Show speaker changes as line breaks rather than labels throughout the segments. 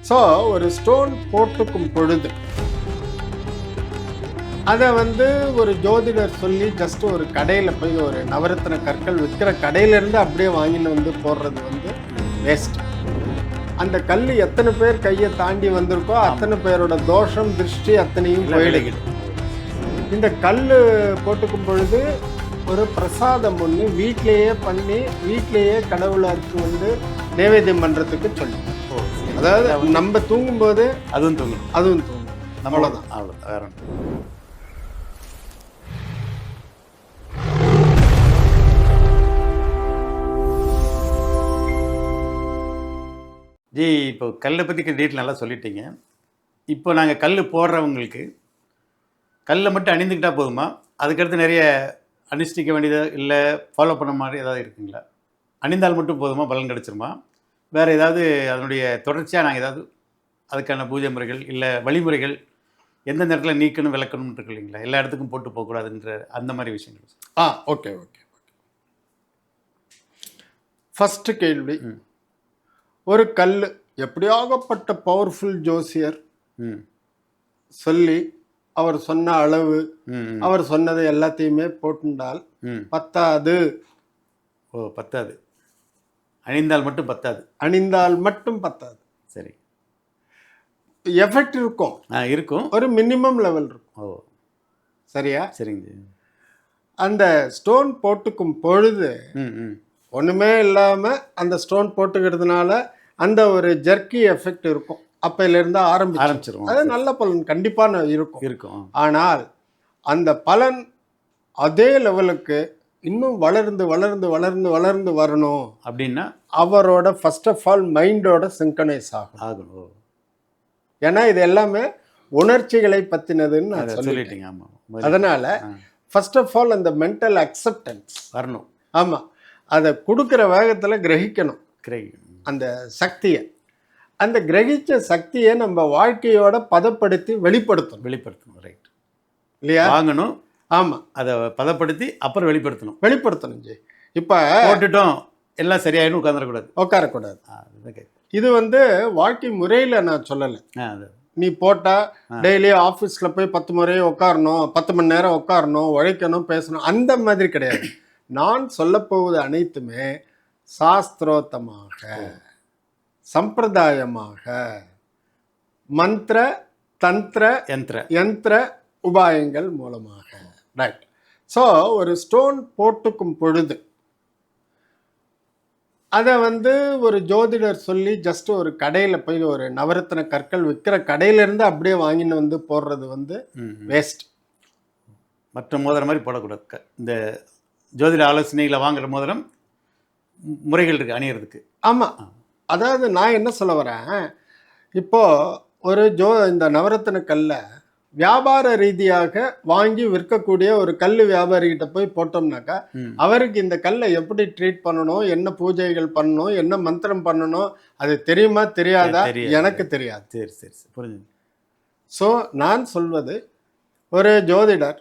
So ஒரு stone போட்டுக்கும் பொழுது அதை ஒரு ஜோதிடர் சொல்லி ஜஸ்ட் ஒரு கடையில் போய் ஒரு நவரத்ன கற்கள் விற்கிற கடையிலேருந்து அப்படியே வாங்கின்னு போடுறது வேஸ்ட். அந்த கல் எத்தனை பேர் கையை தாண்டி வந்திருக்கோ அத்தனை பேரோட தோஷம் திருஷ்டி அத்தனையும் போயிடுகிறது. இந்த கல் போட்டுக்கும் பொழுது ஒரு பிரசாதம் ஒன்று வீட்டிலேயே பண்ணி வீட்டிலேயே கடவுளுக்கு நைவேத்தியம் பண்ணுறதுக்கு சொல்லி, அதாவது நம்ம தூங்கும்போது அதுவும் தூங்கும் அவ்வளோதான்.
வேற ஜி, இப்போ கல்லை பற்றி டீட்டெயில் நல்லா சொல்லிட்டீங்க. இப்போ நாங்கள் கல் போடுறவங்களுக்கு கல்லை மட்டும் அணிந்துக்கிட்டால் போதுமா? அதுக்கடுத்து நிறைய அனுஷ்டிக்க வேண்டியது இல்லை ஃபாலோ பண்ண மாதிரி ஏதாவது இருக்குங்களா? அணிந்தால் மட்டும் போதுமா, பலன் கிடச்சிருமா? வேறு ஏதாவது அதனுடைய தொடர்ச்சியாக நாங்கள் ஏதாவது அதுக்கான பூஜை முறைகள் இல்லை வழிமுறைகள் எந்தெந்த இடத்துல நீக்கணும் விளக்கணும்னு இருக்கு இல்லைங்களா? எல்லா இடத்துக்கும் போட்டு போகக்கூடாதுன்ற அந்த மாதிரி விஷயங்கள்.
ஓகே. ஃபஸ்ட்டு கேள்வி, ஒரு கல் எப்படியாகப்பட்ட பவர்ஃபுல் ஜோசியர் சொல்லி அவர் சொன்ன அளவு அவர் சொன்னதை எல்லாத்தையுமே போட்டுண்டால் பத்தாது.
பத்தாது. அணிந்தால் மட்டும் பத்தாது. சரி,
எஃபெக்ட் இருக்கும், ஒரு மினிமம் லெவல் இருக்கும். சரியா?
சரிங்க.
அந்த ஸ்டோன் போட்டுக்கும் பொழுது ஒன்றுமே இல்லாமல் அந்த ஸ்டோன் போட்டுக்கிறதுனால அந்த ஒரு ஜர்க்கி எஃபெக்ட் இருக்கும். அப்பையிலேருந்து ஆரம்பிச்சிடும். அது நல்ல பலன் கண்டிப்பாக இருக்கும். ஆனால் அந்த பலன் அதே லெவலுக்கு இன்னும் வளர்ந்து வளர்ந்து வளர்ந்து வளர்ந்து வரணும் அப்படின்னா அவரோட ஃபர்ஸ்ட் ஆஃப் ஆல் மைண்டோட சிங்கனைஸ் ஆகணும். ஏன்னா இது எல்லாமே உணர்ச்சிகளை பற்றினதுன்னு நான் சொல்லிட்டேங்க. அதனால ஃபர்ஸ்ட் ஆஃப் ஆல் அந்த மென்டல் அக்செப்டன்ஸ் வரணும். ஆமாம், அதை கொடுக்குற வேகத்தில் கிரகிக்கணும் அந்த சக்தியை. அந்த கிரகிச்ச சக்தியை நம்ம வாழ்க்கையோட பதப்படுத்தி வெளிப்படுத்தணும். ரைட் இல்லையா? வாங்கணும். ஆமாம், அதை பதப்படுத்தி அப்புறம் வெளிப்படுத்தணும். ஜி, இப்போ போட்டுட்டோம் எல்லாம் சரியாயிடும் உட்காரக்கூடாது. இது வாழ்க்கை முறையில் நான் சொல்லலை. நீ போட்டால் டெய்லி ஆஃபீஸில் போய் 10 முறை உட்காரணும், 10 மணி நேரம் உட்காரணும், உழைக்கணும், பேசணும், அந்த மாதிரி கிடையாது. நான் சொல்லப்போவது அனைத்துமே சாஸ்திரோத்தமாக, சம்பிரதாயமாக, மந்திர தந்திர யந்திர உபாயங்கள் மூலமாக. ரைட். ஸோ ஒரு ஸ்டோன் போட்டுக்கும் பொழுது அதை ஒரு ஜோதிடர் சொல்லி ஜஸ்ட் ஒரு கடையில் போய் ஒரு நவரத்ன கற்கள் விற்கிற கடையிலேருந்து அப்படியே வாங்கின்னு போடுறது வேஸ்ட்.
மற்ற மோதிரம் மாதிரி போடக்கூடாது. இந்த ஜோதிட ஆலோசனைகளை வாங்குற மோதிரம் முறைகள் இருக்குது அணியறதுக்கு.
ஆமாம், அதாவது நான் என்ன சொல்ல வரேன், இப்போது இந்த நவரத்ன கல்லை வியாபார ரீதியாக வாங்கி விற்கக்கூடிய ஒரு கல் வியாபாரிகிட்ட போய் போட்டோம்னாக்கா அவருக்கு இந்த கல்லை எப்படி ட்ரீட் பண்ணணும், என்ன பூஜைகள் பண்ணணும், என்ன மந்திரம் பண்ணணும், அது தெரியுமா தெரியாதா? எனக்கு தெரியாது.
சரி புரிஞ்சுது.
ஸோ நான் சொல்வது, ஒரு ஜோதிடர்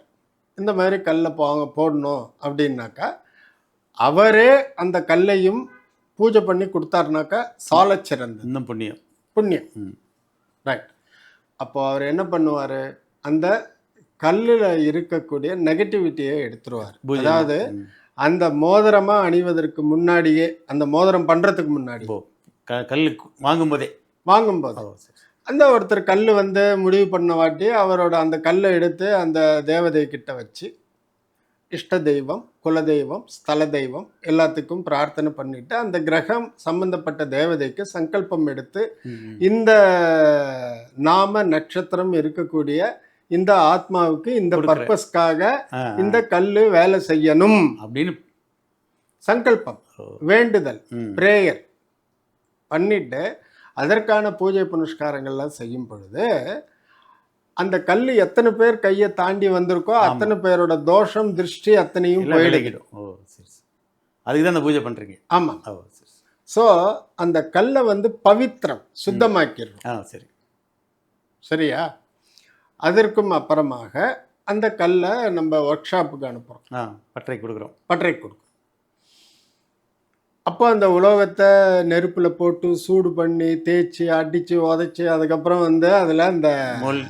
இந்த மாதிரி கல்லை போடணும் அப்படின்னாக்கா அவரே அந்த கல்லையும் பூஜை பண்ணி கொடுத்தாருனாக்கா சால சிறந்த
இன்னும்
புண்ணியம். ரைட். அப்போ அவர் என்ன பண்ணுவார், அந்த கல்லில் இருக்கக்கூடிய நெகட்டிவிட்டியை எடுத்துருவார். அதாவது அந்த மோதிரமாக அணிவதற்கு முன்னாடியே, அந்த மோதிரம் பண்ணுறதுக்கு முன்னாடி,
கல் வாங்கும்போது
அந்த ஒருத்தர் கல் முடிவு பண்ண வாட்டி அவரோட அந்த கல்லை எடுத்து அந்த தேவதை கிட்ட வச்சு இஷ்ட தெய்வம், குலதெய்வம், ஸ்தல தெய்வம் எல்லாத்துக்கும் பிரார்த்தனை பண்ணிட்டு அந்த கிரகம் சம்பந்தப்பட்ட தேவதைக்கு சங்கல்பம் எடுத்து இந்த நாம நட்சத்திரம் இருக்கக்கூடிய இந்த ஆத்மாவுக்கு இந்த பர்பஸ்க்காக இந்த கல்லு வேலை செய்யணும் அப்படின்னு சங்கல்பம், வேண்டுதல், பிரேயர் பண்ணிட்டு அதற்கான பூஜை புனஸ்காரங்கள்லாம் செய்யும் பொழுது அந்த கல் எத்தனை பேர் கையை தாண்டி வந்திருக்கோ அத்தனை பேரோட தோஷம் திருஷ்டி அத்தனையும் போயிடும்.
அதுக்கு தான் அந்த பூஜை பண்றீங்க?
ஆமாம். ஸோ அந்த கல்லை பவித்திரம் சுத்தமாக்கிடுறோம்.
சரி,
சரியா? அதற்கும் அப்புறமாக அந்த கல்லை நம்ம ஒர்க் ஷாப்புக்கு அனுப்புகிறோம்,
பட்டறை கொடுக்குறோம்.
அப்போ அந்த உலோகத்தை நெருப்பில் போட்டு சூடு பண்ணி தேய்ச்சி அடித்து உதைச்சி அதுக்கப்புறம் வந்து அதில் அந்த
மோல்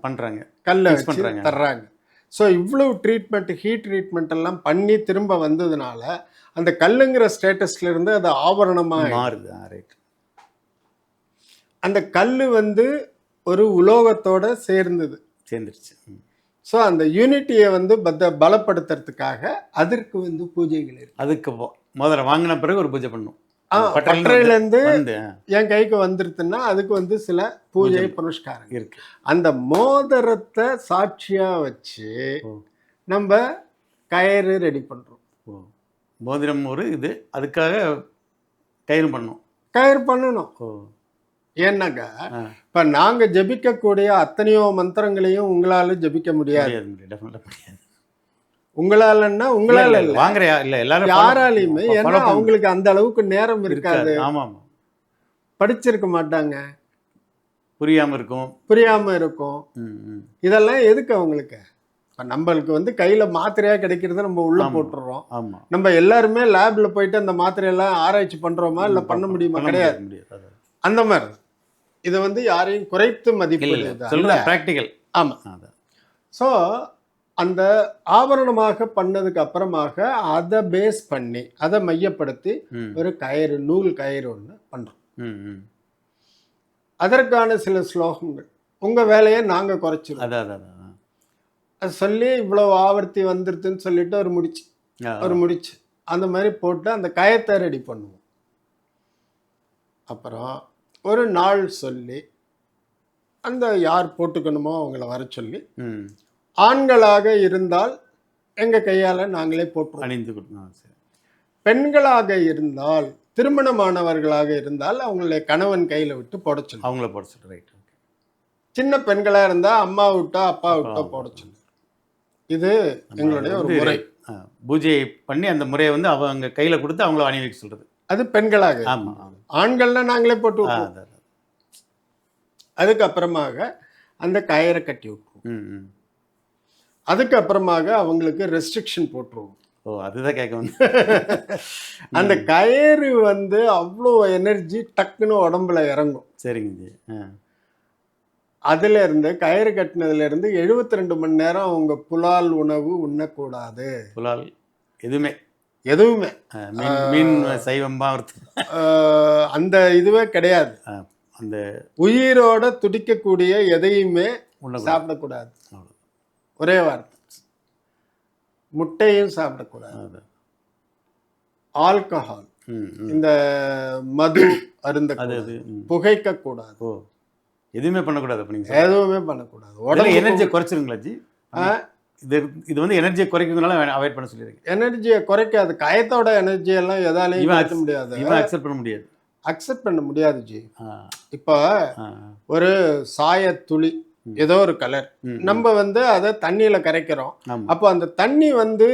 பண்ணுறாங்க,
கல்லை
Mix
வச்சு
பண்றாங்க.
தர்றாங்க. ஸோ இவ்வளவு ட்ரீட்மெண்ட் ஹீட் ட்ரீட்மெண்ட் எல்லாம் பண்ணி திரும்ப வந்ததுனால அந்த கல்லுங்கிற ஸ்டேட்டஸ்ல இருந்து அது ஆபரணமாக
மாறுது. ரைட்.
அந்த கல் வந்து ஒரு உலோகத்தோட சேர்ந்தது.
சேர்ந்துருச்சு.
ஸோ அந்த யூனிட்டியை வந்து பலப்படுத்துறதுக்காக அதற்கு வந்து பூஜைகள் இருக்கு.
அதுக்கு முதல்ல வாங்கின பிறகு ஒரு பூஜை பண்ணும்.
பட்டறையிலேருந்து
வந்து
என் கைக்கு வந்துருதுன்னா அதுக்கு வந்து சில பூஜை புனஸ்காரம்
இருக்கு.
அந்த மோதிரத்தை சாட்சியா வச்சு நம்ம கயிறு ரெடி பண்றோம்.
மோதிரம் ஒரு இது, அதுக்காக கயிறு பண்ணணும்.
கயிறு பண்ணணும். ஏன்னாக்கா இப்ப நாங்க ஜபிக்கக்கூடிய அத்தனையோ மந்திரங்களையும் உங்களால ஜபிக்க முடியாது. உங்களாலன்னா உங்களால இல்ல,
வாங்குறியா இல்ல எல்லாரும்
யாராலையுமே. ஏன்னா அவங்களுக்கு அந்த அளவுக்கு நேரம் இருக்காது.
ஆமா,
படிச்சிருக்க மாட்டாங்க,
புரியாம இருக்கும்.
இதெல்லாம் எதுக்கு அவங்களுக்கு? நம்மளுக்கு வந்து கையில மாத்திரையா கிடைக்கிறது நம்ம உள்ள போட்டுறோம். நம்ம எல்லாருமே லேப்ல போயிட்டு அந்த மாத்திரையெல்லாம் ஆராய்ச்சி பண்றோமா இல்ல பண்ண முடியுமா? கிடையாது. அந்த மாதிரி இதை வந்து யாரையும் குறைத்து மதிப்பிடுறது. ஆமா. ஸோ அந்த ஆபரணமாக பண்ணதுக்கு அப்புறமாக அதை பேஸ் பண்ணி அதை மையப்படுத்தி ஒரு கயிறு, நூல் கயிறு ஒன்று பண்றோம். அதற்கான சில ஸ்லோகங்கள், உங்க வேலையை நாங்க குறைச்சிருவோம் அது சொல்லி இவ்வளவு ஆவர்த்தி வந்துருதுன்னு சொல்லிட்டு ஒரு முடிச்சு அந்த மாதிரி போட்டு அந்த கயத்தை ரெடி பண்ணுவோம். அப்புறம் ஒரு நாள் சொல்லி அந்த யார் போட்டுக்கணுமோ அவங்கள வர சொல்லி, ஆண்களாக இருந்தால் எங்க கையால நாங்களே போட்டு அணிந்து கொடுக்கணும். பெண்களாக இருந்தால், திருமணமானவர்களாக இருந்தால் அவங்களுடைய கணவன் கையில விட்டு போட சொல்லணும்.
அவங்கள போட சொல்லு. ரைட்.
சின்ன பெண்களா இருந்தா அம்மா விட்டா அப்பா விட்டா போட சொல்லு. இது எங்களுடைய ஒரு முறை.
பூஜை பண்ணி அந்த முறையை வந்து அவங்க கையில கொடுத்து அவங்கள அணிவிக்க சொல்றது. அது
பெண்களாக. ஆண்கள்னா நாங்களே போட்டு விட்டுருவோம். அதுக்கப்புறமாக அந்த கயிறை கட்டி விட்டுருவோம். அதுக்கப்புறமாக அவங்களுக்கு ரெஸ்ட்ரிக்ஷன் போட்டுருவோம்.
அதுதான் கேட்க வந்து
அந்த கயிறு வந்து அவ்வளோ எனர்ஜி டக்குன்னு உடம்புல இறங்கும்.
சரிங்க.
அதுல இருந்து கயிறு கட்டினதுல இருந்து 72 மணி நேரம் அவங்க புலால் உணவு உண்ணக்கூடாது.
புலால் எதுவுமே
மீன்
சைவம்பா
அந்த இதுவே கிடையாது.
அந்த
உயிரோட துடிக்கக்கூடிய எதையுமே சாப்பிடக்கூடாது. ஒரே வார்த்தை. முட்டையும் சாப்பிடக்கூடாது. ஆல்கஹால், இந்த மது அருந்த, புகைக்க கூடாது.
எதுவுமே பண்ணக்கூடாது.
எதுவுமே பண்ணக்கூடாது. உடம்பு
எனர்ஜியை குறைச்சிருங்களா ஜி? இது வந்து எனர்ஜியை குறைக்கிறதுனால அவாய்ட் பண்ண சொல்லியிருக்கேன்.
எனர்ஜியை குறைக்காது. கயத்தோட எனர்ஜி எல்லாம் எதாலையும் குறைக்க முடியாது. அக்செப்ட் பண்ண முடியாது ஜி. இப்போ ஒரு சாயத்துளி, ஏதோ ஒரு கலர், நம்ம வந்து அதை தண்ணியில கரைக்கிறோம். அப்போ அந்த தண்ணி வந்து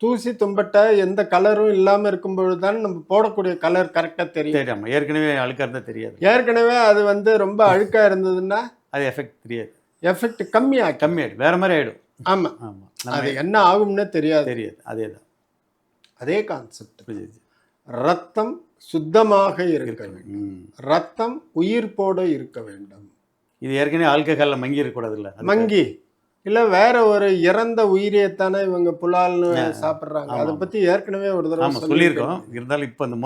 தூசி தும்பட்ட எந்த கலரும் இல்லாம இருக்கும் பொழுதுதான் நம்ம போடக்கூடிய கலர் கரெக்டா தெரியும்.
ஏற்கனவே அழுக்கா இருந்தா தெரியாது.
ஏற்கனவே அது வந்து ரொம்ப அழுக்கா இருந்ததுன்னா
அது எஃபெக்ட் தெரியாது.
எஃபெக்ட் கம்மியாயிடும்,
வேற மாதிரி ஆயிடும்.
ஆமா, அது என்ன ஆகும்னு தெரியாது.
அதேதான்,
அதே கான்செப்ட். ரத்தம் சுத்தமாக இருக்க வேண்டும். ரத்தம் உயிர்ப்போடு இருக்க வேண்டும்.
இது ஏற்கனவே ஆல்கஹால்ல மங்கி இருக்கக்கூடாது. இல்லை
மங்கி இல்லை, வேற ஒரு இறந்த உயிரியத்தானே இவங்க புலால்னு சாப்பிட்றாங்க. அதை பற்றி ஏற்கனவே ஒரு தடவை
சொல்லியிருக்கோம். இருந்தாலும் இப்போ அந்த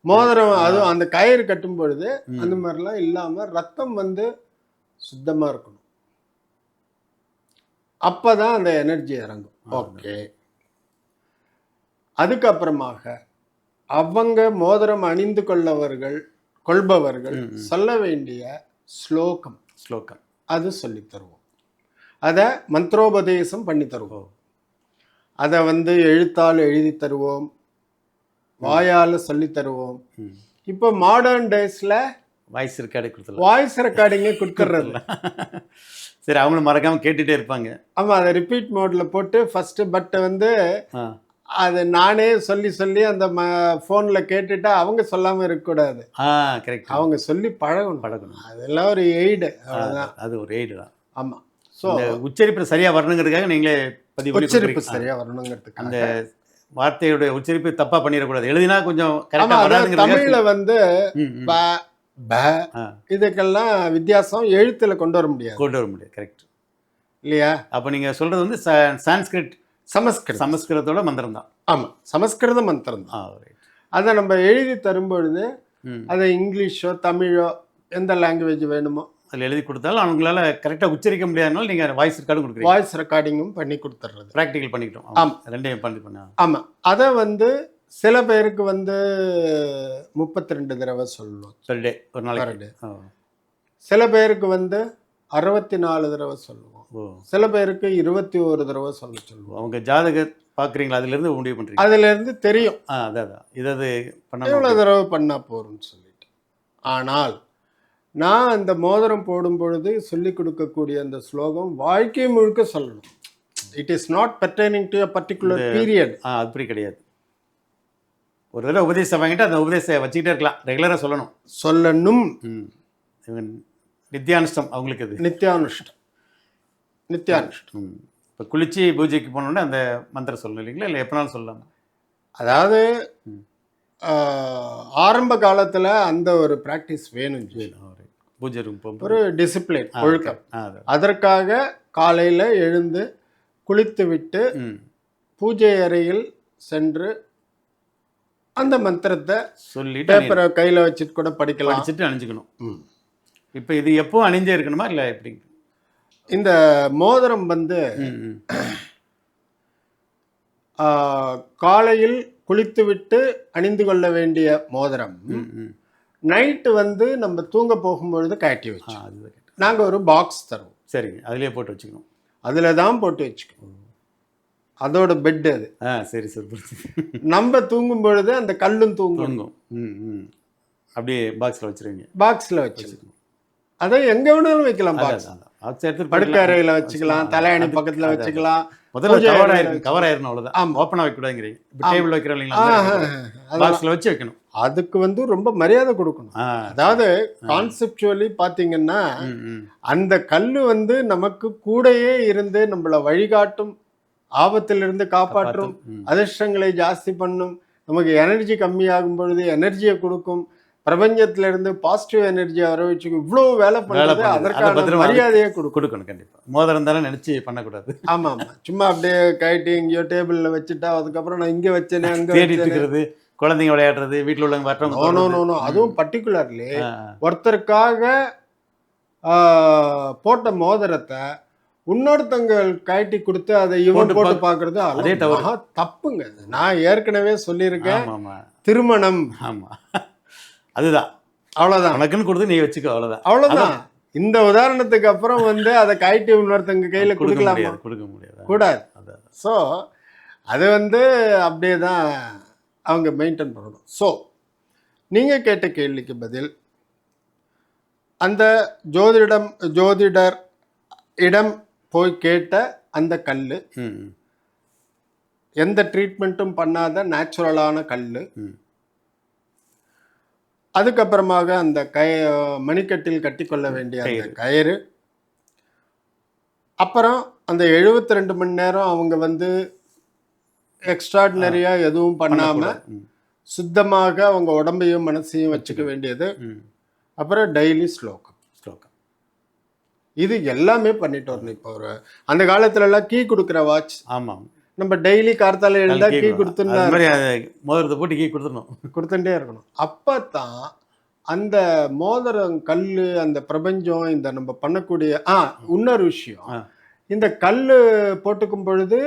மோதிரம் அதுவும் அந்த கயிறு கட்டும் பொழுது அந்த மாதிரிலாம் இல்லாமல் ரத்தம் வந்து சுத்தமாக இருக்கணும். அப்போதான் அந்த எனர்ஜி இறங்கும். ஓகே. அதுக்கப்புறமாக அவங்க மோதிரம் அணிந்து கொள்பவர்கள் சொல்ல வேண்டிய ஸ்லோகம் அது சொல்லி தருவோம். அதை மந்திரோபதேசம் பண்ணி தருவோம். அதை வந்து எழுத்தால் எழுதி தருவோம், வாயால் சொல்லி தருவோம். இப்போ மாடர்ன் டேஸ்ல வாய்ஸ் ரெக்கார்டிங்கே கொடுத்துட்றது.
சரி, அவங்களும் மறக்காம கேட்டுட்டே இருப்பாங்க.
ஆமா, அதை ரிப்பீட் மோட்ல போட்டு ஃபர்ஸ்ட். பட் வந்து அது நானே சொல்லி அந்த ஃபோன்ல கேட்டுட்டா அவங்க சொல்லாம இருக்கக்கூடாது. அவங்க சொல்லி பழகணும். அதெல்லாம் ஒரு எய்டு, அவ்வளவுதான்.
அது ஒரு எய்டு தான்.
ஆமா.
ஸோ உச்சரிப்பு சரியா வரணுங்கிறதுக்காக நீங்களே
உச்சரிப்பு சரியா வரணுங்கிறதுக்கு
அந்த வார்த்தையுடைய உச்சரிப்பு தப்பா பண்ணிடக்கூடாது. எழுதினா கொஞ்சம்
ஆமா,
கரெக்டா
அதாவது
வராதுங்கிறது.
தமிழ்ல வந்து
ம், ம்.
ப, ப
ஆ,
இதுக்கெல்லாம் வித்தியாசம் எழுத்துல கொண்டு வர முடியாது
கொண்டு வர முடியாது. கரெக்ட்.
இல்லையா?
அப்ப நீங்க சொல்றது வந்து சான்ஸ்கிரிட்
சமஸ்கிருதம்.
சமஸ்கிருதத்தோட மந்திரம் தான்.
ஆமா, சமஸ்கிருத மந்திரம் தான்.
ரைட்.
அதை நம்ம எழுதி தரும்பொழுது
ம்.
அதை இங்கிலீஷோ தமிழோ எந்த லாங்குவேஜ் வேணுமோ
அதில் எழுதி கொடுத்தாலும் அவங்களால கரெக்டாக உச்சரிக்க முடியாதனால நீங்கள் வாய்ஸ் ரெக்கார்டும் கொடுக்குறீங்க.
வாய்ஸ் ரெக்கார்டிங்கும் பண்ணி கொடுத்துட்றது.
ப்ராக்டிக்கல் பண்ணிக்கிட்டோம்.
ஆமா.
ரெண்டையும் பண்ண.
ஆமாம், அதை வந்து சில பேருக்கு வந்து 32 தடவை சொல்லணும்
பெர் டே, ஒரு
per
நாளைக்கு.
day. சில பேருக்கு வந்து 64 தடவை சொல்லுவோம்.
ஓ,
சில பேருக்கு 21 தடவை சொல்லுவோம்.
அவங்க ஜாதக பார்க்குறீங்களா, அதுலேருந்து முடிவு பண்ணுறீங்க.
அதுல இருந்து தெரியும்
அதான் இது பண்ண.
எவ்வளவு தடவை பண்ணா போறோம்னு சொல்லிட்டு. ஆனால் நான் அந்த மோதிரம் போடும் பொழுது சொல்லிக் கொடுக்கக்கூடிய அந்த ஸ்லோகம் வாழ்க்கை முழுக்க சொல்லணும். It is not pertaining to a particular period.
அப்படி கிடையாது. ஒரு தடவை உபதேசம் வாங்கிட்டு அந்த உபதேசம் வச்சுக்கிட்டே இருக்கலாம், ரெகுலராக சொல்லணும்.
சொல்லணும்.
இவங்க நித்தியானுஷ்டம் அவங்களுக்கு அது.
நித்தியானுஷ்டம்.
இப்போ குளிச்சு பூஜைக்கு போனோடனே அந்த மந்திரம் சொல்லணும் இல்லைங்களா, இல்லை எப்போனாலும் சொல்லலாம்?
அதாவது ஆரம்ப காலத்துல அந்த ஒரு பிராக்டிஸ் வேணும்.
பூஜை ரூம் போகும்போது
ஒரு டிசிப்ளின், ஒழுக்கம்.
அதான்.
அதற்காக காலையில எழுந்து குளித்து விட்டு பூஜை அறையில் சென்று அந்த மந்திரத்தை
சொல்லிட்டு
பேப்பரை கையில வச்சுட்டு கூட படிக்கலாம்.
படிச்சுட்டு அணிஞ்சுக்கணும். இப்போ இது எப்போ அணிஞ்சே இருக்கணுமா இல்லை எப்படி?
இந்த மோதிரம் வந்து காலையில் குளித்துவிட்டு அணிந்து கொள்ள வேண்டிய மோதிரம். நைட்டு வந்து நம்ம தூங்க போகும்பொழுது கட்டி வச்சு நாங்கள் ஒரு பாக்ஸ் தருவோம்.
சரிங்க, அதுலேயே போட்டு வச்சுக்கணும்.
அதில் தான் போட்டு வச்சுக்கணும். அதோட பெட் அது.
சரி சரி.
நம்ம தூங்கும் பொழுது அந்த கல்லும் தூங்கும்.
அப்படியே பாக்ஸில் வச்சுருவீங்க.
பாக்ஸில் வச்சுக்கணும். அதை எங்க வேணாலும் வைக்கலாம். பாக்ஸ் படுக்கை அறையில வச்சுக்கலாம், தலையணி பக்கத்துல வச்சுக்கலாம்.
முதல்ல கவர் ஆயிரணும், அவ்வளவுதான். ஓப்பனா வைக்க கூடாதுங்கிறீங்க. டேபிள் வைக்கிறோம் இல்லைங்களா, பாக்ஸ்ல வச்சு வைக்கணும்.
அதுக்கு வந்து ரொம்ப மரியாதை கொடுக்கணும். அதாவது கான்செப்சுவலி பாத்தீங்கன்னா அந்த கல்லு வந்து நமக்கு கூடயே இருந்து நம்மள வழிகாட்டும், ஆபத்திலிருந்து காப்பாற்றும், அதிர்ஷ்டங்களை ஜாஸ்தி பண்ணும், நமக்கு எனர்ஜி கம்மியாகும் பொழுது எனர்ஜியை கொடுக்கும், பிரபஞ்சத்துல இருந்து பாசிட்டிவ் எனர்ஜியை வர வச்சு இவ்வளவு வேலை பண்ணுறது. அதற்கான மரியாதையை கொடுக்கணும்.
கண்டிப்பா மோதிரம் தானே நினைச்சு பண்ணக்கூடாது.
ஆமா ஆமா, சும்மா அப்படியே கைட்டு எங்கேயோ டேபிள்ல வச்சுட்டா அதுக்கப்புறம் நான் இங்க வச்சேனே அங்க
தேடிட்டு குழந்தைங்க விளையாடுறது, வீட்டுல உள்ளவங்க வரணும்.
அதுவும் பர்டிகுலர்லி ஒருத்தருக்காக போட்ட மோதிரத்தை இன்னொருத்தங்க கட்டி கொடுத்து அதை இவன் போட்டு பாக்குறது அதே தப்புங்க. நான் ஏற்கனவே சொல்லியிருக்கேன், திருமணம்
அதுதான்
அவ்வளவுதான்,
உனக்குன்னு கொடுத்து நீ வச்சுக்கோ,
அவ்வளவுதான். இந்த உதாரணத்துக்கு அப்புறம் வந்து அதை கைட்டு இன்னொருத்தங்க கையில கொடுக்கலாமா?
கொடுக்க முடியாது,
கூடாது. ஸோ அது வந்து அப்படியே தான் அவங்க மெயின்டைன் பண்ணணும். ஸோ நீங்க கேட்ட கேள்விக்கு பதில், அந்த ஜோதிடர் இடம் போய் கேட்ட அந்த கல் எந்த ட்ரீட்மெண்ட்டும் பண்ணாத நேச்சுரலான கல். அதுக்கப்புறமாக அந்த மணிக்கட்டில் கட்டிக்கொள்ள வேண்டிய அந்த கயிறு. அப்புறம் அந்த 72 மணி நேரம் அவங்க வந்து எக்ஸ்ட்ராடினரியா எதுவும் பண்ணாம சுத்தமாக அவங்க உடம்பையும் மனசையும் வச்சுக்க வேண்டியது. அப்புறம் டெய்லி ஸ்லோகம். இது எல்லாமே பண்ணிட்டு வரணும். இப்போ ஒரு அந்த காலத்துல எல்லாம் கீ கொடுக்குற வாட்ச்.
ஆமாம்,
நம்ம டெய்லி கார்த்தால எழுந்தா கீ கொடுத்துருந்தா
மோதிரத்தை போட்டு கீ கொடுத்துட்டே
இருக்கணும். அப்பதான் அந்த மோதிரம் கல்லு, அந்த பிரபஞ்சம், இந்த நம்ம பண்ணக்கூடிய இன்னொரு விஷயம், இந்த கல்லு போட்டுக்கும் பொழுது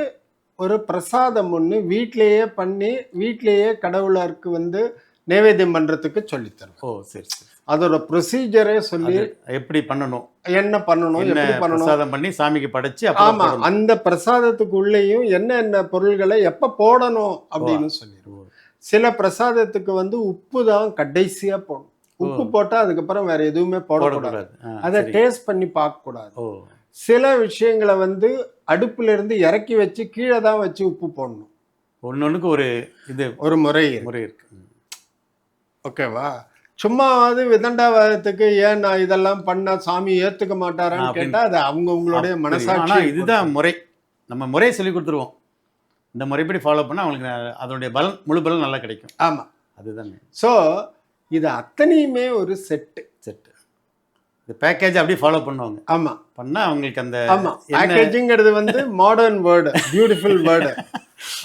ஒரு பிரசாதம் ஒன்று வீட்டிலேயே பண்ணி வீட்டிலேயே கடவுளருக்கு வந்து நைவேத்தியம் பண்றதுக்கு சொல்லித்தரும்.
ஓ சரி சரி.
அதோட ப்ரொசீஜரே சொல்லி
எப்படி பண்ணணும்,
என்ன பண்ணணும், எப்படி பண்ணணும்,
பிரசாதம் பண்ணி சாமிக்கு படைச்சு.
ஆமா, அந்த பிரசாதத்துக்கு உள்ளேயும் என்ன பொருள்களை எப்ப போடணும் அப்படின்னு சொல்லிடுவோம். சில பிரசாதத்துக்கு வந்து உப்பு தான் கடைசியா போடணும். உப்பு போட்டா அதுக்கப்புறம் வேற எதுவுமே போடக்கூடாது. அதை டேஸ்ட் பண்ணி பார்க்க கூடாது. சில விஷயங்களை வந்து அடுப்புல இருந்து இறக்கி வச்சு கீழே தான் வச்சு உப்பு போடணும்.
ஒன்னொன்னுக்கு ஒரு முறை இருக்கு. ஓகேவா?
சும்மாவது விதண்டாவாதத்துக்கு ஏன் நான் இதெல்லாம் பண்ண சாமி ஏத்துக்க மாட்டாரான்னு கேட்டா அது அவங்களுடைய மனசாட்சி.
இதுதான் முறை. நம்ம முறையை சொல்லி கொடுத்துருவோம். இந்த முறைப்படி ஃபாலோ பண்ணால் அவங்களுக்கு அதனுடைய பலன் முழு பலன் நல்லா கிடைக்கும்.
ஆமாம்,
அதுதாங்க.
ஸோ இது அத்தனையுமே ஒரு செட்டு.
இந்த பேக்கேஜ் அப்படியே ஃபாலோ பண்ணுவாங்க.
ஆமாம்,
பண்ணால் அவங்களுக்கு அந்த
ஆமாம். பேக்கேஜிங்கிறது வந்து மாடர்ன் வேர்டு, பியூட்டிஃபுல் வேர்டு.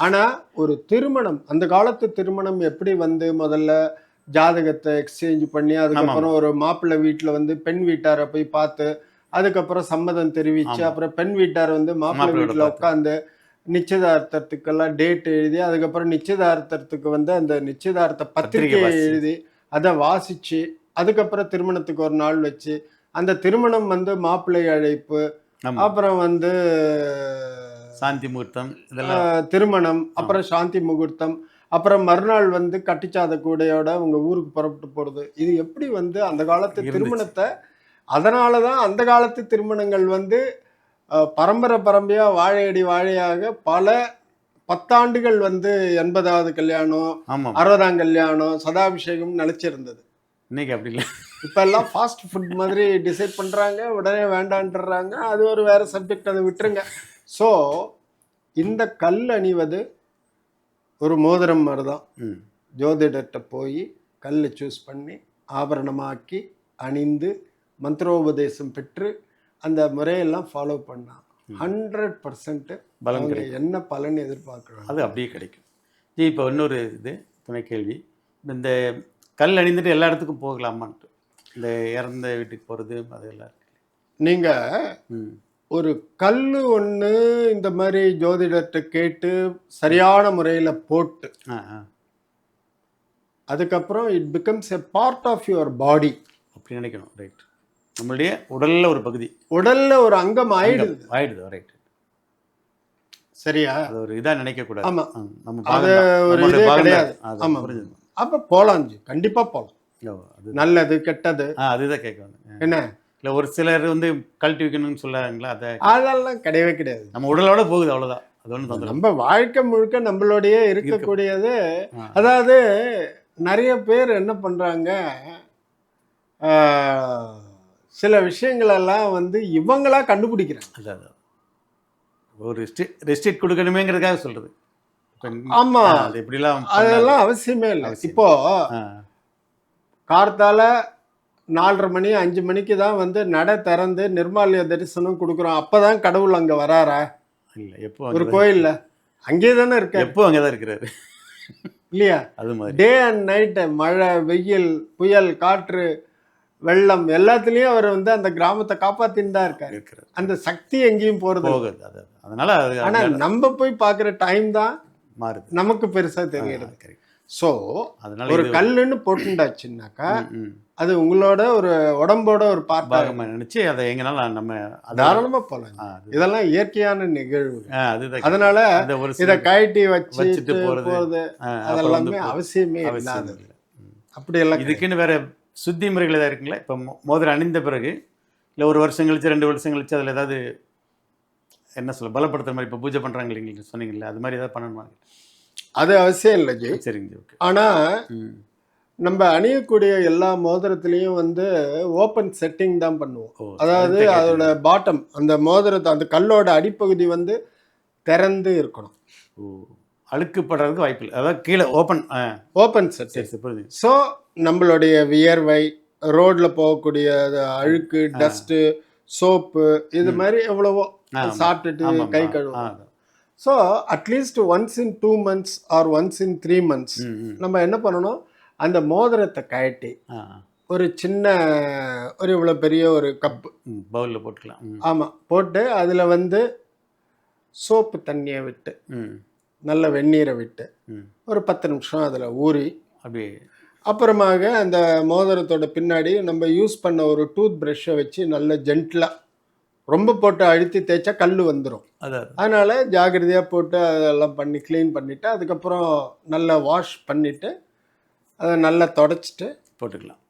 ஆனால் ஒரு திருமணம், அந்த காலத்து திருமணம் எப்படி வந்து முதல்ல ஜாதகத்தை எக்ஸ்சேஞ்ச் பண்ணி அதுக்கப்புறம் ஒரு மாப்பிள்ளை வீட்டில் வந்து பெண் வீட்டாரை போய் பார்த்து அதுக்கப்புறம் சம்மதம் தெரிவித்து அப்புறம் பெண் வீட்டார் வந்து மாப்பிள்ளை வீட்டில் உட்காந்து நிச்சயதார்த்தத்துக்கெல்லாம் டேட் எழுதி அதுக்கப்புறம் நிச்சயதார்த்தத்துக்கு வந்து அந்த நிச்சயதார்த்த பத்திரிகை எழுதி அதை வாசித்து அதுக்கப்புறம் திருமணத்துக்கு ஒரு நாள் வச்சு அந்த திருமணம் வந்து மாப்பிள்ளை அழைப்பு, அப்புறம் வந்து
சாந்தி முகூர்த்தம்,
திருமணம், அப்புறம் சாந்தி முகூர்த்தம், அப்புறம் மறுநாள் வந்து கட்டிச்சாத கூடையோட உங்க ஊருக்கு புறப்பட்டு போறது. இது எப்படி வந்து அந்த காலத்து திருமணத்தை, அதனால தான் அந்த காலத்து திருமணங்கள் வந்து பரம்பரையா வாழையடி வாழையாக பல 10 ஆண்டுகள் வந்து 80வது கல்யாணம், 60ஆம் கல்யாணம், சதாபிஷேகம் நிலைச்சிருந்தது.
இன்னைக்கு அப்படி இல்லை.
இப்போ எல்லாம் ஃபாஸ்ட் ஃபுட் மாதிரி டிசைட் பண்ணுறாங்க, உடனே வேண்டான்றாங்க. அது ஒரு வேற சப்ஜெக்ட், அதை விட்டுருங்க. ஸோ இந்த கல் அணிவது ஒரு மோதிரம் மாதிரி தான். ஜோதிடர்கிட்ட போய் கல் சூஸ் பண்ணி ஆபரணமாக்கி அணிந்து மந்திரோபதேசம் பெற்று அந்த முறையெல்லாம் ஃபாலோ பண்ணால் 100% பலன் என்ன பலன் எதிர்பார்க்குறாங்க
அது அப்படியே கிடைக்கும். இப்போ இன்னொரு இது துணை கேள்வி, இந்த கல் அணிந்துட்டு எல்லா இடத்துக்கும் போகலாமான்ட்டு, இந்த இறந்த வீட்டுக்கு போகிறது அதெல்லாம் இருக்கு.
நீங்கள் ஒரு கல் ஒன்று இந்த மாதிரி ஜோதிடத்தை கேட்டு சரியான முறையில் போட்டு அதுக்கப்புறம் it becomes a part of your body
அப்படி நினைக்கணும். ரைட், நம்மளுடைய உடலில் ஒரு பகுதி,
உடலில் ஒரு அங்கம் ஆயிடுது.
ரைட்,
சரியா?
அது ஒரு இதாக நினைக்கக்கூடாது.
ஆமாம்,
நம்ம
அது ஒரு இதே கிடையாது. ஆமாம், அப்போ போகலாம், கண்டிப்பாக போகலாம். நல்லது கெட்டது
அதுதான் கேட்கணும்.
என்ன
இல்லை ஒரு சிலர் வந்து கழட்டி வைக்கணும்னு சொல்கிறாங்களா,
அதெல்லாம் கிடையவே கிடையாது.
நம்ம உடலோட போகுது, அவ்வளோதான். அது ஒன்று
நம்ம வாழ்க்கை முழுக்க நம்மளோடையே இருக்கக்கூடியது. அதாவது நிறைய பேர் என்ன பண்ணுறாங்க, சில விஷயங்களெல்லாம் வந்து இவங்களா கண்டுபிடிக்கிறாங்க.
அதான் ஒரு ரெஸ்ட்ரிக்ட் கொடுக்கணுமேங்கிறதுக்காக சொல்கிறது.
ஆமா, அதெல்லாம் அவசியமே இல்லை. இப்போ கார்த்தால 4:30 மணி 5 மணிக்கு தான் வந்து நடை திறந்து நிர்மாலய தரிசனம் கொடுக்குறோம். அப்பதான் கடவுள் அங்க வராரா?
இல்ல, எப்போ
ஒரு கோயில்ல அங்கே தானே இருக்க,
எப்போ அங்கதான் இருக்கிறாரு
இல்லையா?
அது மாதிரி
டே அண்ட் நைட், மழை, வெயில், புயல், காற்று, வெள்ளம் எல்லாத்துலயும் அவர் வந்து அந்த கிராமத்தை காப்பாத்தின்னு தான் இருக்காரு. அந்த சக்தி எங்கேயும் போறது.
அதனால
ஆனா நம்ம போய் பாக்குற டைம் தான்
மாறுது,
நமக்கு பெருசா தெரியுது. ஸோ அதனால ஒரு கல்லுன்னு போட்டுண்டாச்சுன்னாக்கா அது உங்களோட ஒரு உடம்போட ஒரு பார்ட்டாக
நினைச்சு அதை எங்கனாலும் நம்ம
தாராளமா போகலாம். இதெல்லாம் இயற்கையான நிகழ்வு. அதனால இதை கழட்டி வச்சுட்டு போறது அதெல்லாமே அவசியமே இல்லாதது. அப்படி எல்லாம்
இதுக்குன்னு வேற சுத்தி முறைகள் ஏதாவது இருக்குங்களா? இப்போ மோதிரம் அணிந்த பிறகு இல்லை ஒரு வருஷம் கழிச்சு 2 வருஷம் கழிச்சு அதில் ஏதாவது என்ன சொல்ல பலப்படுத்துற மாதிரி இப்போ பூஜை பண்ணுறாங்க இல்லைங்களா, சொன்னீங்களா, அது மாதிரி ஏதாவது பண்ணணுமா?
அது அவசியம் இல்லை ஜி.
சரிங்க, ஓகே.
ஆனால் நம்ம அணியக்கூடிய எல்லா மோதிரத்துலேயும் வந்து ஓப்பன் செட்டிங் தான் பண்ணுவோம். அதாவது அதோட பாட்டம், அந்த மோதிரத்தை, அந்த கல்லோட அடிப்பகுதி வந்து திறந்து இருக்கணும்.
அழுக்குப்படுறதுக்கு வாய்ப்பு இல்லை, அதாவது கீழே ஓப்பன் செட்.
ஸோ நம்மளுடைய வியர்வை, ரோட்ல போகக்கூடிய அழுக்கு, டஸ்ட்டு, சோப்பு, இது மாதிரி எவ்வளவோ சாப்பிட்டுட்டு கை கழுவும். So at least once in 2 months or once in 3 months நம்ம என்ன பண்ணணும், அந்த மோதிரத்தை கழட்டி ஒரு சின்ன ஒரு இவ்வளோ பெரிய ஒரு கப்பு
பவுலில் போட்டுக்கலாம்.
ஆமாம், போட்டு அதில் வந்து சோப்பு தண்ணியை விட்டு நல்ல வெந்நீரை விட்டு ஒரு 10 நிமிஷம் அதில் ஊறி
அப்படியே
அப்புறமாக அந்த மோதிரத்தோட பின்னாடி நம்ம யூஸ் பண்ண ஒரு டூத் ப்ரஷ்ஷை வச்சு நல்ல ஜென்டிலாக, ரொம்ப போட்டு அழுத்தி தேய்ச்சா கல் வந்துடும். அதனால் ஜாகிரதையாக போட்டு அதெல்லாம் பண்ணி க்ளீன் பண்ணிவிட்டு அதுக்கப்புறம் நல்லா வாஷ் பண்ணிவிட்டு அதை நல்லா தொடச்சிட்டு போட்டுக்கலாம்.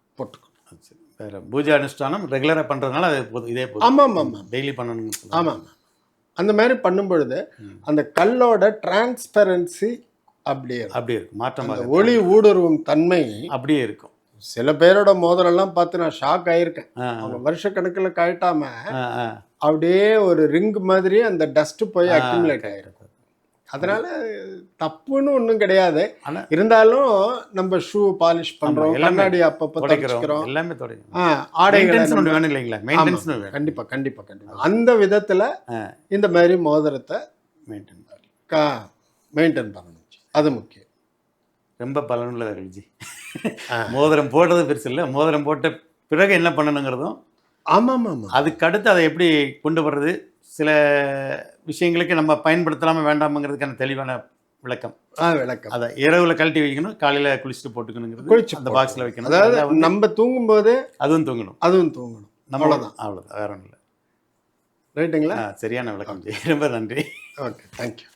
சரி, வேறு பூஜை அனுஷ்டானம் ரெகுலராக பண்ணுறதுனால அது போதும், இதே போதும்.
ஆமாம்,
டெய்லி பண்ணணும்.
ஆமாம், அந்த மாதிரி பண்ணும் பொழுது அந்த கல்லோட டிரான்ஸ்பரன்சி அப்படியே இருக்கும், மாற்றமாக ஒளி ஊடுருவும் தன்மை அப்படியே இருக்கும். சில பேரோட மோதிரம்லாம் பார்த்து நான் ஷாக் ஆகியிருக்கேன். அவங்க வருஷக்கணக்கில் கழட்டாம அப்படியே ஒரு ரிங் மாதிரி அந்த டஸ்ட் போய் அக்யூமுலேட் ஆகிருக்கும். அதனால தப்புன்னு ஒன்றும் கிடையாது.
ஆனா
இருந்தாலும் நம்ம ஷூ பாலிஷ் பண்றோம்,
எல்லாமே
கண்ணாடி அப்பப்போ
துடைக்கிறோம்,
தொடச்சிக்கிறோம்,
எல்லாமே துடைக்கும்.
ஆடைகளை
மெயின்டெனன்ஸ் ஒன்று வேணும் இல்லைங்களா? மெயின்டெனன்ஸ்
ஆமா,
வேணும்.
கண்டிப்பா கண்டிப்பா கண்டிப்பா அந்த விதத்துல இந்த மாதிரி மோதிரத்தை
மெயின்டைன்
மெயின்டைன் பண்ணணும். அது முக்கியம்.
ரொம்ப பலனுள்ளது அருள்ஜி. மோதிரம் போடுறது பெருசு இல்லை, மோதிரம் போட்ட பிறகு என்ன பண்ணணுங்கிறதும்,
ஆமாம் ஆமாம்,
அதுக்கு அடுத்து அதை எப்படி கொண்டு வர்றது, சில விஷயங்களுக்கு நம்ம பயன்படுத்தலாமல் வேண்டாமுங்கிறதுக்கான தெளிவான விளக்கம்.
விளக்கம்.
அதை இரவுல கழட்டி வைக்கணும், காலையில குளிச்சுட்டு போட்டுக்கணுங்கிறது,
குளிச்சு
அந்த பாக்ஸில் வைக்கணும்.
அதாவது நம்ம தூங்கும்போது
அதுவும் தூங்கணும்,
அதுவும் தூங்கணும்.
அவ்வளோதான், அவ்வளோதான், வேற ஒன்றும் இல்லை.
ரைட்டுங்களா?
சரியான விளக்கம் ஜி, ரொம்ப நன்றி.
Okay, thank you.